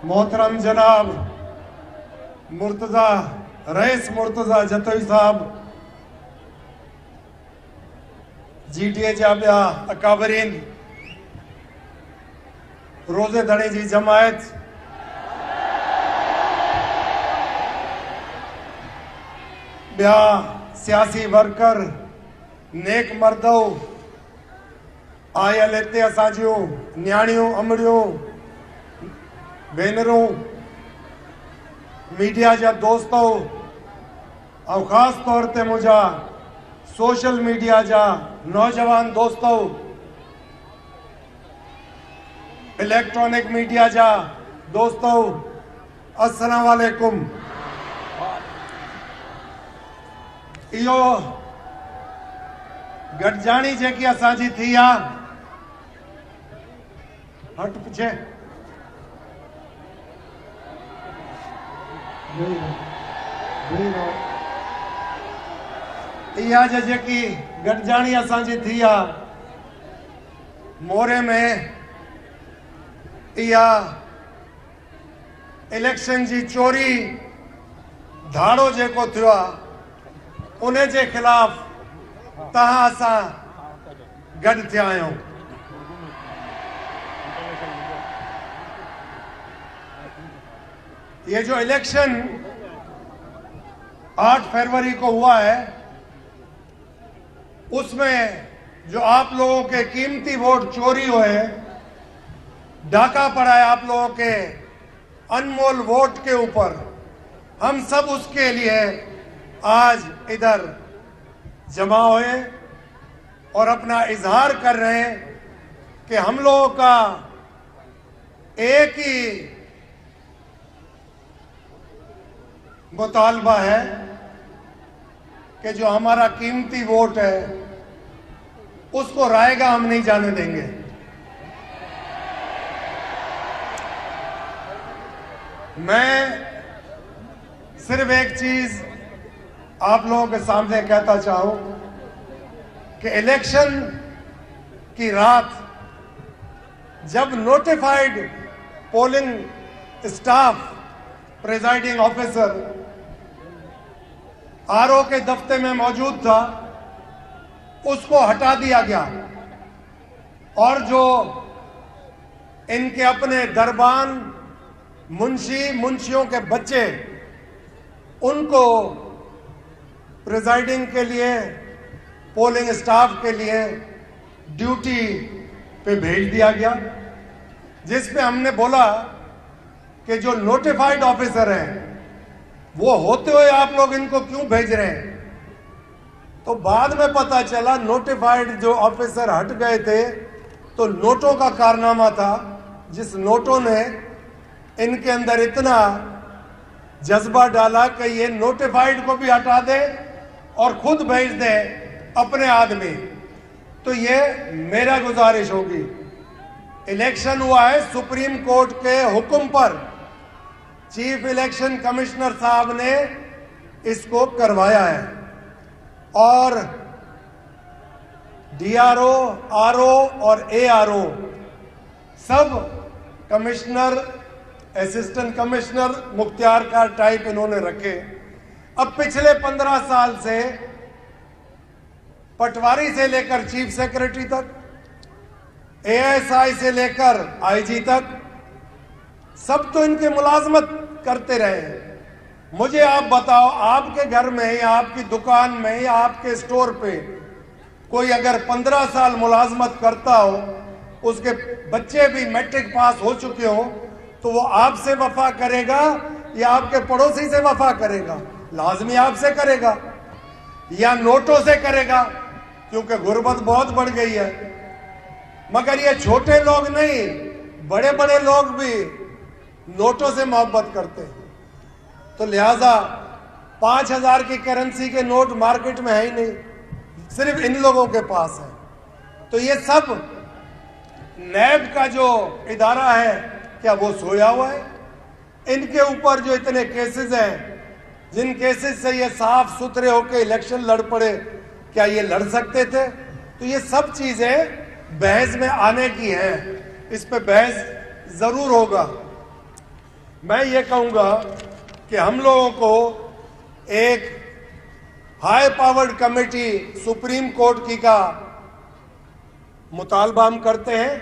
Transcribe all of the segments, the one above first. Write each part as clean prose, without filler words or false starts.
मोहतरम जनाब मुर्तजा रईस मुर्तजा जतोई साहब, GTA जा ॿिया अकाबरीन, रोज़ेदड़ी जी जमायत, ॿिया सियासी वर्कर, नेक मर्दो आयल हिते असां जूं न्याणियूं अमड़ियूं भेनरूं, मीडिया जा दोस्तों और ख़ास तौर ते मुझा सोशल मीडिया जा नौजवान दोस्तों, इलेक्ट्रॉनिक मीडिया जा दोस्तों, अस्सलाम वालेकुम। इहो गॾजाणी जेकी असांजी थी आहे, हट पिछे इहा जेकी गॾजाणी असांजी थी आहे मोरे में, इहा इलेक्शन जी चोरी धाड़ो जेको थियो आहे उन जे खिलाफ़ तहां असां गॾु थिया आहियूं। ये जो इलेक्शन 8 फरवरी को हुआ है, उसमें जो आप लोगों के कीमती वोट चोरी हुए, डाका पड़ा है आप लोगों के अनमोल वोट के ऊपर, हम सब उसके लिए आज इधर जमा हुए और अपना इजहार कर रहे हैं कि हम लोगों का एक ही मुतालबा है कि जो हमारा कीमती वोट है उसको रायगा हम नहीं जाने देंगे। मैं सिर्फ एक चीज आप लोगों के सामने कहता चाहूं कि इलेक्शन की रात जब notified polling staff, presiding officer RO के दफ्तर में मौजूद था, उसको हटा दिया गया और जो इनके अपने दरबान मुंशियों के बच्चे, उनको प्रिजाइडिंग के लिए, पोलिंग स्टाफ के लिए ड्यूटी पे भेज दिया गया, जिस पे हमने बोला कि जो नोटिफाइड ऑफिसर हैं वो होते हुए आप लोग इनको क्यों भेज रहे हैं। तो बाद में पता चला नोटिफाइड जो ऑफिसर हट गए थे तो नोटों का कारनामा था, जिस नोटों ने इनके अंदर इतना जज्बा डाला कि ये नोटिफाइड को भी हटा दे और खुद भेज दे अपने आदमी। तो ये मेरा गुजारिश होगी, इलेक्शन हुआ है सुप्रीम कोर्ट के हुक्म पर, चीफ इलेक्शन कमिश्नर साहब ने इसको करवाया है और DRO, RO और ARO सब कमिश्नर, असिस्टेंट कमिश्नर मुख्तियार का टाइप इन्होंने रखे। अब पिछले 15 साल से पटवारी से लेकर चीफ सेक्रेटरी तक, ASI से लेकर IG तक, सब तो इनके मुलाजमत करते रहे। मुझे आप बताओ, आपके घर में या आपकी दुकान में या आपके स्टोर पे कोई अगर 15 साल मुलाजमत करता हो, उसके बच्चे भी मैट्रिक पास हो चुके हो, तो वो आपसे वफा करेगा या आपके पड़ोसी से वफा करेगा? लाजमी आपसे करेगा या नोटों से करेगा, क्योंकि गुर्बत बहुत बढ़ गई है। मगर ये छोटे लोग नहीं, बड़े बड़े लोग भी नोटों से मोहब्बत करते हैं। तो लिहाजा 5000 की करेंसी के नोट मार्केट में है ही नहीं, सिर्फ इन लोगों के पास है। तो ये सब नैब का जो इदारा है, क्या वो सोया हुआ है? इनके ऊपर जो इतने केसेस हैं, जिन केसेस से ये साफ सुथरे होकर इलेक्शन लड़ पड़े, क्या ये लड़ सकते थे? तो ये सब चीजें बहस में आने की हैं, इस पे बहस जरूर होगा। मैं ये कहूंगा कि हम लोगों को एक high powered committee supreme court की का मुतालबा हम करते हैं,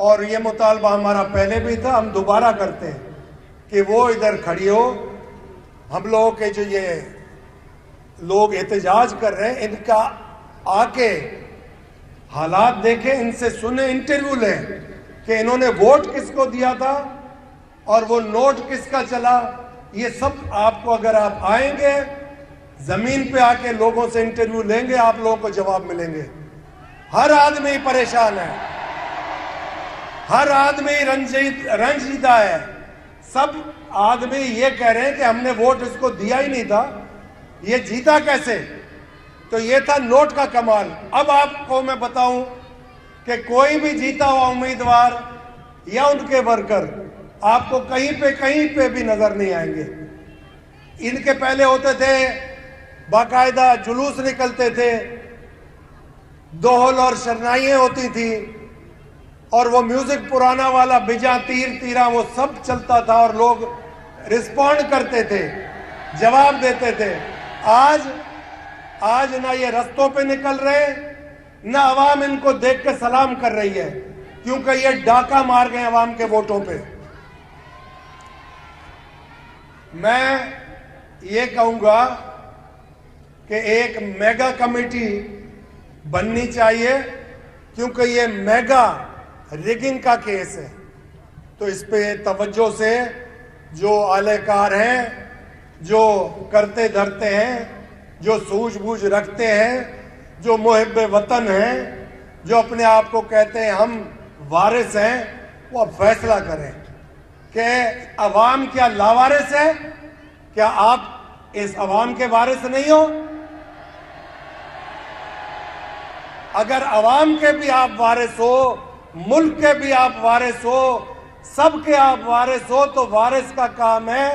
और ये मुतालबा हमारा पहले भी था, हम दोबारा करते हैं कि वो इधर खड़ी हो। हम लोगों के जो ये लोग एहतजाज कर रहे हैं, इनका आके हालात देखें, इनसे सुने, इंटरव्यू लें कि इन्होंने वोट किसको दिया था और वो नोट किसका चला। ये सब आपको, अगर आप आएंगे जमीन पे आके लोगों से इंटरव्यू लेंगे, आप लोगों को जवाब मिलेंगे। हर आदमी परेशान है, हर आदमी रंजीदा है। सब आदमी ये कह रहे हैं कि हमने वोट इसको दिया ही नहीं था, ये जीता कैसे। तो ये था नोट का कमाल। अब आपको मैं बताऊं कि कोई भी जीता हुआ उम्मीदवार या उनके वर्कर आपको कहीं पे भी नजर नहीं आएंगे। इनके पहले होते थे, बाकायदा जुलूस निकलते थे, दोहल और शरनाइयां होती थी, और वो म्यूजिक पुराना वाला बिजा तीर तीरा वो सब चलता था, और लोग रिस्पॉन्ड करते थे, जवाब देते थे। आज ना ये रस्तों पे निकल रहे, ना अवाम इनको देख के सलाम कर रही है, क्योंकि ये डाका मार गए अवाम के वोटों पे। मैं ये कहूंगा कि एक मेगा कमेटी बननी चाहिए, क्योंकि ये मेगा रिगिंग का केस है। तो इस पे तवज्जो से जो आलेकार हैं, जो करते धरते हैं, जो सूझबूझ रखते हैं, जो मुहिब्बे वतन हैं, जो अपने आप को कहते हैं हम वारिस हैं, वो अब फैसला करें कि अवाम क्या लावारिस है। क्या आप इस अवाम के वारिस नहीं हो? अगर अवाम के भी आप वारिस हो, मुल्क के भी आप वारिस हो, सबके आप वारिस हो, तो वारिस का काम है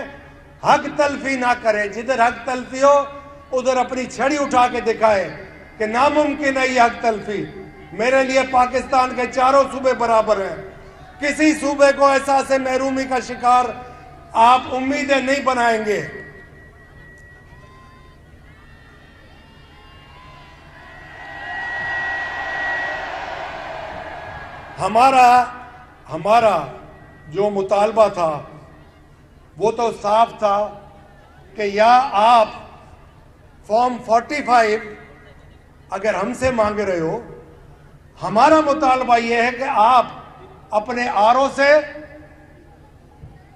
हक तलफी ना करे। जिधर हक तलफी हो उधर अपनी छड़ी उठा के दिखाए कि नामुमकिन है ये हक तलफी। मेरे लिए पाकिस्तान के चारों सूबे बराबर हैं। किसी सूबे को एहसास महरूमी का शिकार आप उम्मीदें नहीं बनाएंगे। हमारा जो मुतालबा था वो तो साफ था कि या आप फॉर्म 45 अगर हमसे मांग रहे हो, हमारा मुतालबा यह है कि आप अपने आरओ से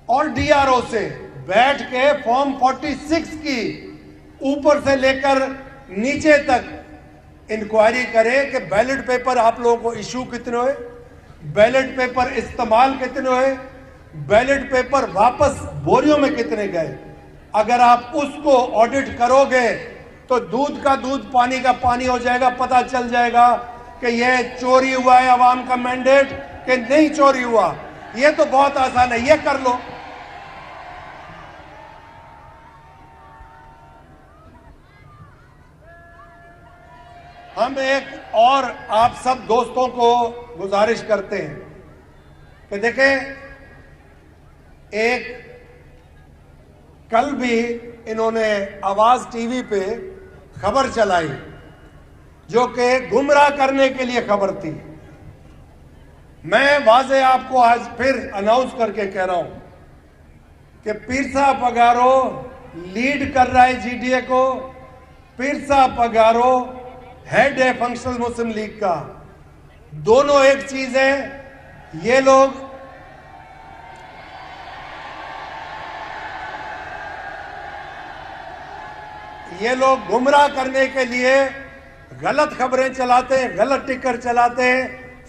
और डीआरओ से बैठ के फॉर्म 46 की ऊपर से लेकर नीचे तक इंक्वायरी करें कि बैलेट पेपर आप लोगों को इशू कितने हुए, बैलेट पेपर इस्तेमाल कितने हुए, बैलेट पेपर वापस बोरियों में कितने गए। अगर आप उसको ऑडिट करोगे तो दूध का दूध पानी का पानी हो जाएगा। पता चल जाएगा कि यह चोरी हुआ है अवाम का मैंडेट कि नहीं चोरी हुआ। यह तो बहुत आसान है, यह कर लो। हम एक और आप सब दोस्तों को गुजारिश करते हैं कि देखें, एक कल भी इन्होंने आवाज टीवी पे खबर चलाई जो कि गुमराह करने के लिए खबर थी। मैं वाजे आपको आज फिर अनाउंस करके कह रहा हूं कि पीरसा पगारो लीड कर रहा है जीडीए को। पीरसा पगारो हेड है फंक्शनल मुस्लिम लीग का। दोनों एक चीज है। ये लोग गुमराह करने के लिए गलत खबरें चलाते हैं, गलत टिकर चलाते हैं,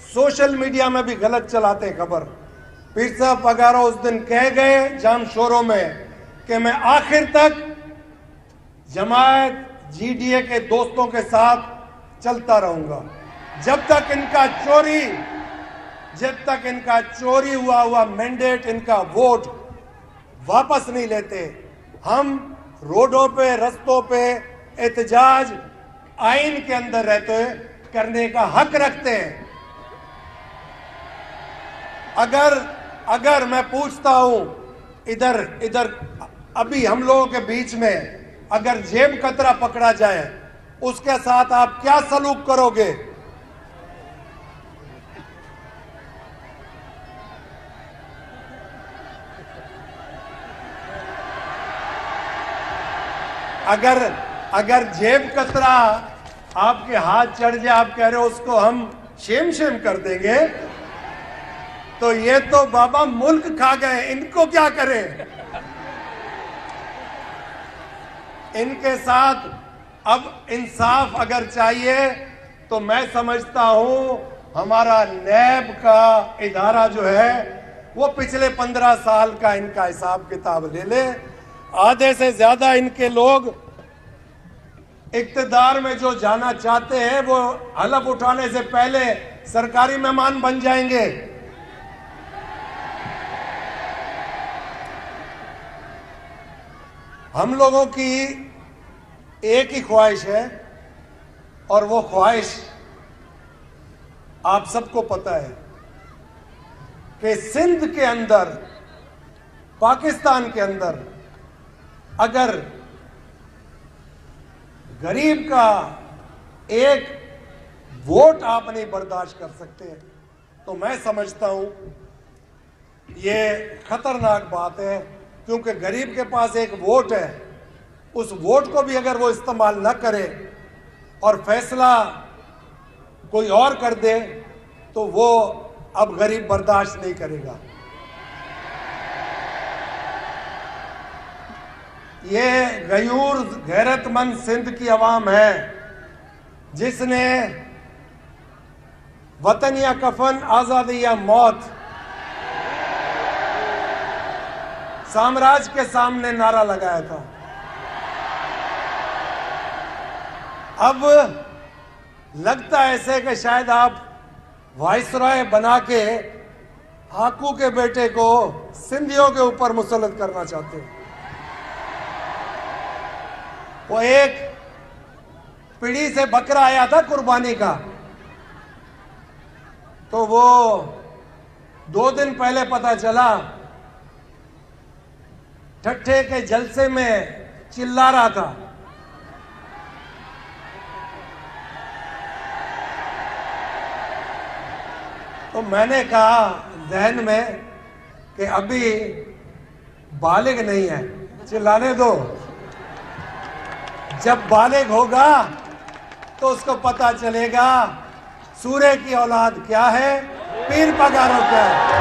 सोशल मीडिया में भी गलत चलाते हैं खबर। पीरसा पगारो उस दिन कह गए जाम शोरों में कि मैं आखिर तक जमात जीडीए के दोस्तों के साथ चलता रहूंगा जब तक इनका चोरी हुआ मैंडेट, इनका वोट वापस नहीं लेते। हम रोडों पे, रस्तों पे एहतजाज आइन के अंदर रहते हुए करने का हक रखते हैं। अगर मैं पूछता हूं इधर इधर अभी हम लोगों के बीच में अगर जेब कतरा पकड़ा जाए, उसके साथ आप क्या सलूक करोगे? अगर जेब कतरा आपके हाथ चढ़ जाए, आप कह रहे हो उसको हम शेम कर देंगे, तो ये तो बाबा मुल्क खा गए, इनको क्या करें? इनके साथ अब इंसाफ अगर चाहिए तो मैं समझता हूं हमारा नैब का इदारा जो है वो पिछले 15 साल का इनका हिसाब किताब ले ले। आधे से ज्यादा इनके लोग इक्तदार में जो जाना चाहते हैं वो हलफ उठाने से पहले सरकारी मेहमान बन जाएंगे। हम लोगों की एक ही ख्वाहिश है, और वो ख्वाहिश आप सबको पता है कि सिंध के अंदर, पाकिस्तान के अंदर अगर गरीब का एक वोट आप नहीं बर्दाश्त कर सकते, तो मैं समझता हूं ये खतरनाक बात है, क्योंकि गरीब के पास एक वोट है, उस वोट को भी अगर वो इस्तेमाल न करे और फैसला कोई और कर दे, तो वो अब गरीब बर्दाश्त नहीं करेगा। ये गयूर गैरतमंद सिंध की आवाम है जिसने वतन या कफन, आजादी या मौत साम्राज्य के सामने नारा लगाया था। अब लगता है ऐसे कि शायद आप वाइसरॉय बना के हाकू के बेटे को सिंधियों के ऊपर मुसल्लत करना चाहते हैं। वो एक पीढ़ी से बकरा आया था कुर्बानी का, तो वो 2 दिन पहले पता चला, ठट्ठे के जलसे में चिल्ला रहा था। तो मैंने कहा जहन में कि अभी बालिग नहीं है, चिल्लाने दो, जब बालिग होगा तो उसको पता चलेगा सूरे की औलाद क्या है, पीर पगारो क्या है।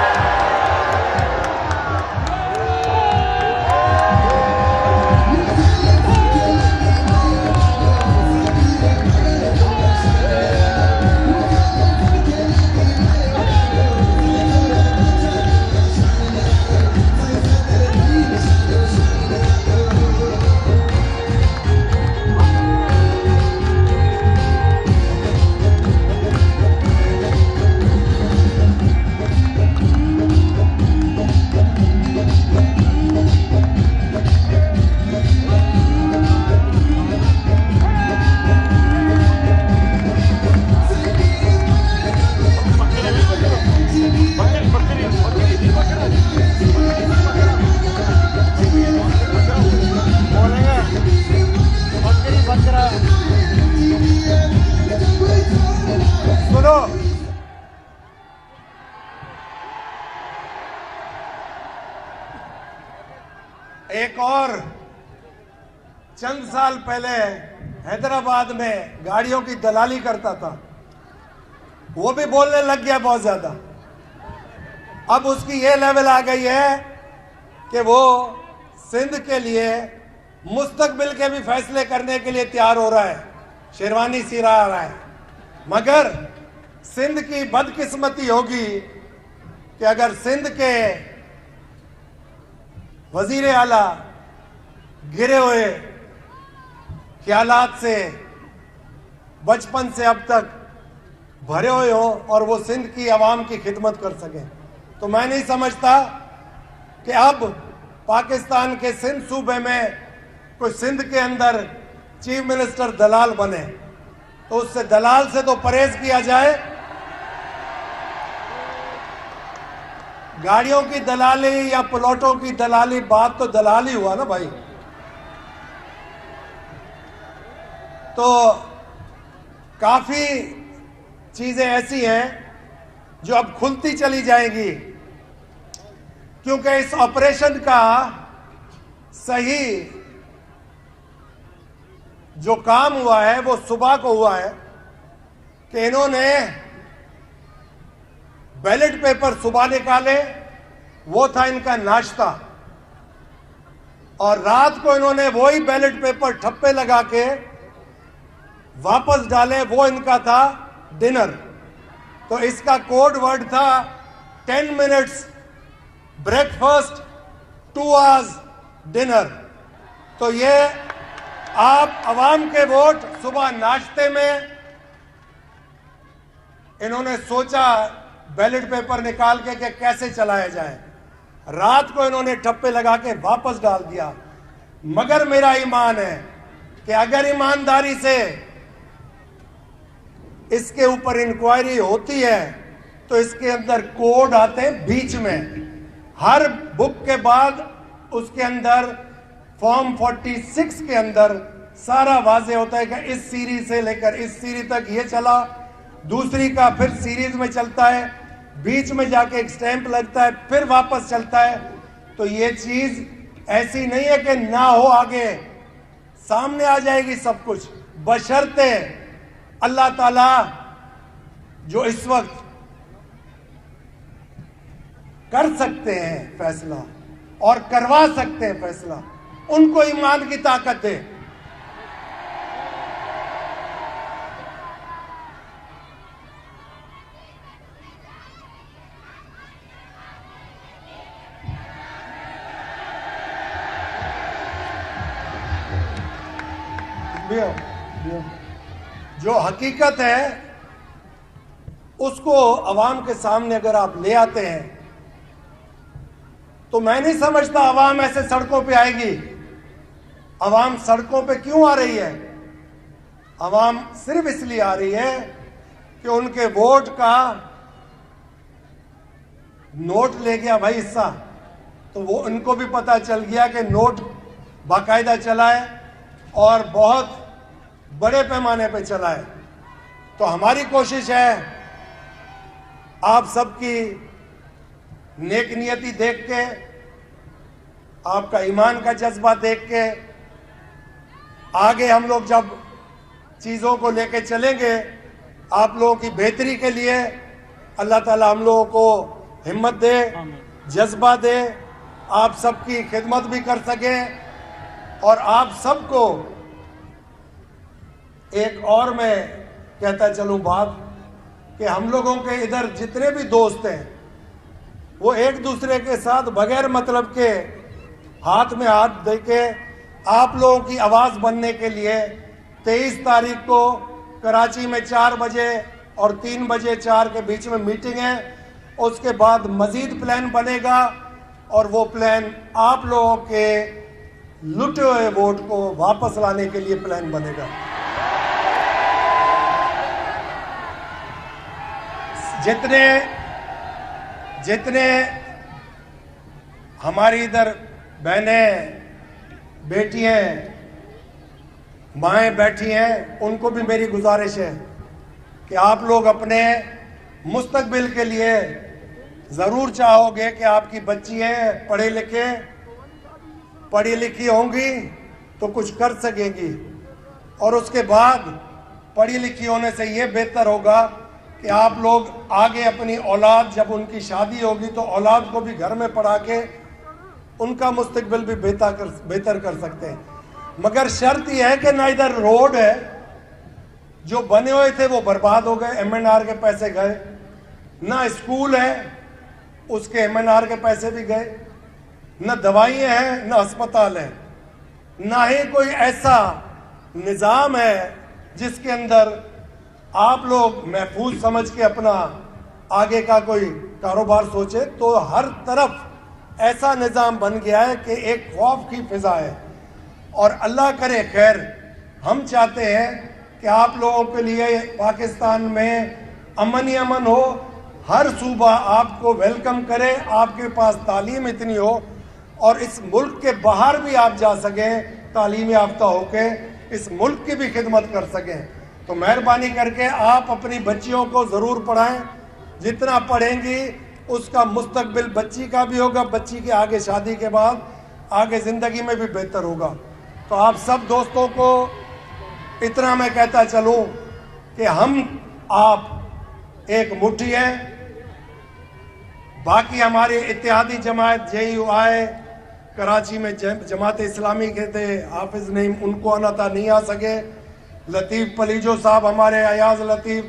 सुनो, एक और चंद साल पहले हैदराबाद में गाड़ियों की दलाली करता था, वो भी बोलने लग गया बहुत ज्यादा। अब उसकी ये लेवल आ गई है कि वो सिंध के लिए मुस्तकबिल के भी फैसले करने के लिए तैयार हो रहा है, शेरवानी सिरा आ रहा है। मगर सिंध की बदकिस्मती होगी कि अगर सिंध के वजीर आला गिरे हुए ख्यालात से बचपन से अब तक भरे हुए हो और वो सिंध की आवाम की खिदमत कर सके, तो मैं नहीं समझता कि अब पाकिस्तान के सिंध सूबे में कोई सिंध के अंदर चीफ मिनिस्टर दलाल बने। तो उससे दलाल से तो परहेज किया जाए। गाड़ियों की दलाली या प्लॉटों की दलाली, बात तो दलाली हुआ ना भाई। तो काफी चीजें ऐसी हैं जो अब खुलती चली जाएंगी, क्योंकि इस ऑपरेशन का सही जो काम हुआ है वो सुबह को हुआ है कि इन्होंने बैलेट पेपर सुबह निकाले, वो था इनका नाश्ता, और रात को इन्होंने वही बैलेट पेपर ठप्पे लगा के वापस डाले, वो इनका था डिनर। तो इसका कोड वर्ड था 10 मिनट्स ब्रेकफास्ट, 2 आवर्स डिनर। तो ये आप अवाम के वोट सुबह नाश्ते में इन्होंने सोचा बैलेट पेपर निकाल के कि कैसे चलाया जाए, रात को इन्होंने ठप्पे लगा के वापस डाल दिया। मगर मेरा ईमान है कि अगर ईमानदारी से इसके ऊपर इंक्वायरी होती है तो इसके अंदर कोड आते हैं बीच में, हर बुक के बाद उसके अंदर फॉर्म 46 के अंदर सारा वाजे होता है कि इस सीरीज से लेकर इस सीरीज तक ये चला, दूसरी का फिर सीरीज में चलता है, बीच में जाके एक स्टैंप लगता है, फिर वापस चलता है। तो ये चीज ऐसी नहीं है कि ना हो, आगे सामने आ जाएगी सब कुछ, बशर्ते अल्लाह ताला जो इस वक्त कर सकते हैं फैसला और करवा सकते हैं फैसला, उनको ईमान की ताकत है। जो हकीकत है उसको अवाम के सामने अगर आप ले आते हैं तो मैं नहीं समझता अवाम ऐसे सड़कों पे आएगी। अवाम सड़कों पे क्यों आ रही है? अवाम सिर्फ इसलिए आ रही है कि उनके वोट का नोट ले गया भाई हिस्सा, तो वो उनको भी पता चल गया कि नोट बाकायदा चला है और बहुत बड़े पैमाने पे चला है। तो हमारी कोशिश है आप सबकी नेक नियति देख के, आपका ईमान का जज्बा देख के, आगे हम लोग जब चीज़ों को लेके चलेंगे आप लोगों की बेहतरी के लिए, अल्लाह ताला हम लोगों को हिम्मत दे, जज्बा दे, आप सबकी खिदमत भी कर सके। और आप सबको एक और मैं कहता चलूं बात कि हम लोगों के इधर जितने भी दोस्त हैं वो एक दूसरे के साथ बगैर मतलब के हाथ में हाथ देके आप लोगों की आवाज़ बनने के लिए 23 तारीख को कराची में 4 बजे और 3 बजे 4 के बीच में मीटिंग है। उसके बाद मजीद प्लान बनेगा और वो प्लान आप लोगों के लुटे हुए वोट को वापस लाने के लिए प्लान बनेगा। जितने हमारी इधर बहनें बेटी हैं, माएँ बैठी हैं, उनको भी मेरी गुजारिश है कि आप लोग अपने मुस्तकबिल के लिए ज़रूर चाहोगे कि आपकी बच्चियाँ पढ़ी लिखी होंगी तो कुछ कर सकेंगी, और उसके बाद पढ़ी लिखी होने से ये बेहतर होगा कि आप लोग आगे अपनी औलाद, जब उनकी शादी होगी तो औलाद को भी घर में पढ़ा के उनका मुस्तकबिल भी बेहतर कर सकते हैं। मगर शर्त यह है कि ना इधर रोड है, जो बने हुए थे वो बर्बाद हो गए, M&R के पैसे गए, ना स्कूल है उसके M&R के पैसे भी गए, न दवाइयाँ हैं न अस्पताल है, ना ही कोई ऐसा निज़ाम है जिसके अंदर आप लोग महफूज समझ के अपना आगे का कोई कारोबार सोचे। तो हर तरफ ऐसा निज़ाम बन गया है कि एक खौफ की फिजा है। और अल्लाह करे खैर, हम चाहते हैं कि आप लोगों के लिए पाकिस्तान में अमन ही अमन हो, हर सूबा आपको वेलकम करे, आपके पास तालीम इतनी हो और इस मुल्क के बाहर भी आप जा सकें तालीम याफ्ता होके, इस मुल्क की भी खिदमत कर सकें। तो मेहरबानी करके आप अपनी बच्चियों को ज़रूर पढ़ाएं। जितना पढ़ेंगी उसका मुस्तकबिल बच्ची का भी होगा, बच्ची के आगे शादी के बाद आगे ज़िंदगी में भी बेहतर होगा। तो आप सब दोस्तों को इतना मैं कहता चलूँ कि हम आप एक मुट्ठी हैं। बाकी हमारे इत्तेहादी जमात JUI कराची में जमात इस्लामी के थे, हाफिज नहीं, उनको आना था, नहीं आ सके। लतीफ़ पलीजो साहब हमारे, अयाज लतीफ़,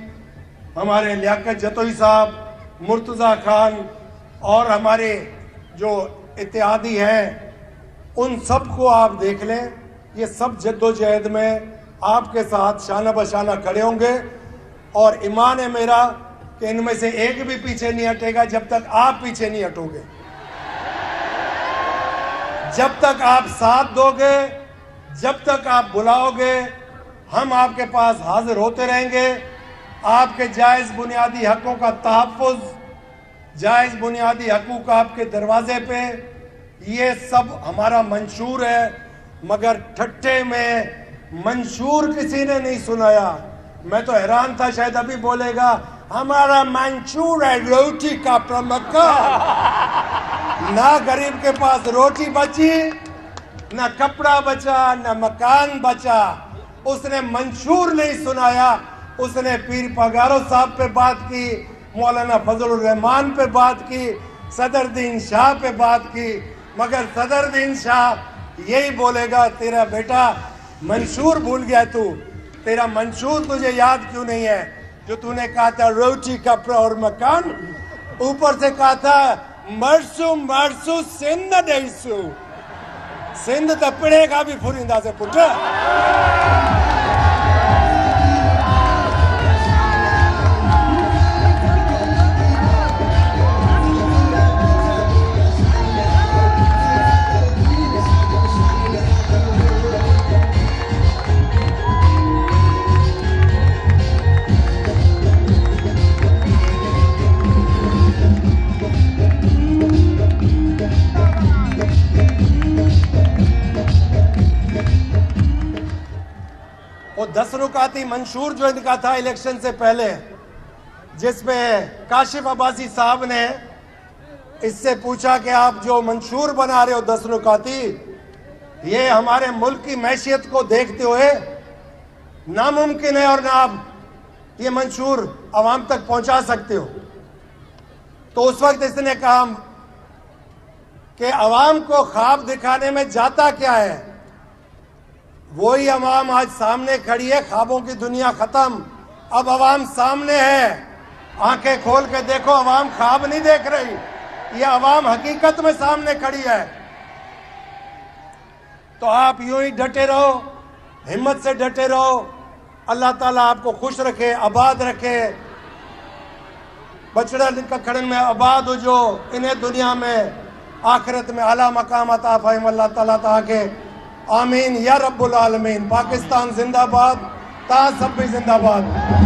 हमारे लियाकत जतोई साहब, मुर्तज़ा खान और हमारे जो इत्तेहादी हैं, उन सब को आप देख लें। ये सब जद्दोजहद में आपके साथ शाना बशाना खड़े होंगे और ईमान है मेरा कि इनमें से एक भी पीछे नहीं हटेगा जब तक आप पीछे नहीं हटोगे। जब तक आप साथ दोगे, जब तक आप बुलाओगे, हम आपके पास हाजिर होते रहेंगे। आपके जायज़ बुनियादी हकों का तहफ़्फ़ुज़, जायज़ बुनियादी हकूक़ आपके दरवाजे पे, ये सब हमारा मंशूर है। मगर ठट्ठे में मंशूर किसी ने नहीं सुनाया। मैं तो हैरान था, शायद अभी बोलेगा हमारा मंशूर है रोटी का प्रमक्का। ना गरीब के पास रोटी बची, ना कपड़ा बचा, ना मकान बचा। उसने मंशूर नहीं सुनाया, उसने पीर पगारो साहब पे बात की, मौलाना फजलुर रहमान पे बात की, सदरुद्दीन शाह पे बात की। मगर सदरुद्दीन शाह यही बोलेगा, तेरा बेटा मंशूर भूल गया तू, तेरा मंशूर तुझे याद क्यों नहीं है जो तूने कहा था रोटी कपड़ा और मकान। ऊपर से कहा था मरसू मरसू सिंध देसू, सिंध तो पड़ेगा भी फुरिंदा से पुट। वो 10 रुकाती मंशूर जो इनका था इलेक्शन से पहले, जिसमें काशिफ अब्बासी साहब ने इससे पूछा कि आप जो मंशूर बना रहे हो 10 रुकाती, ये हमारे मुल्क की मैशियत को देखते हुए नामुमकिन है और ना आप ये मंशूर आवाम तक पहुंचा सकते हो। तो उस वक्त इसने कहा कि आवाम को ख्वाब दिखाने में जाता क्या है, वही अवाम आज सामने खड़ी है। ख्वाबों की दुनिया खत्म, अब अवाम सामने है। आंखें खोल के देखो, अवाम ख्वाब नहीं देख रही, ये अवाम हकीकत में सामने खड़ी है। तो आप यूं ही डटे रहो, हिम्मत से डटे रहो। अल्लाह ताला आपको खुश रखे, आबाद रखे, बछड़ा कखड़न में आबाद हो, जो इन्हें दुनिया में आखिरत में आला मकाम अता फरमाए अल्लाह ताला ताके। आमीन या रब्बुल आलमीन। पाकिस्तान जिंदाबाद, ता सब भी जिंदाबाद।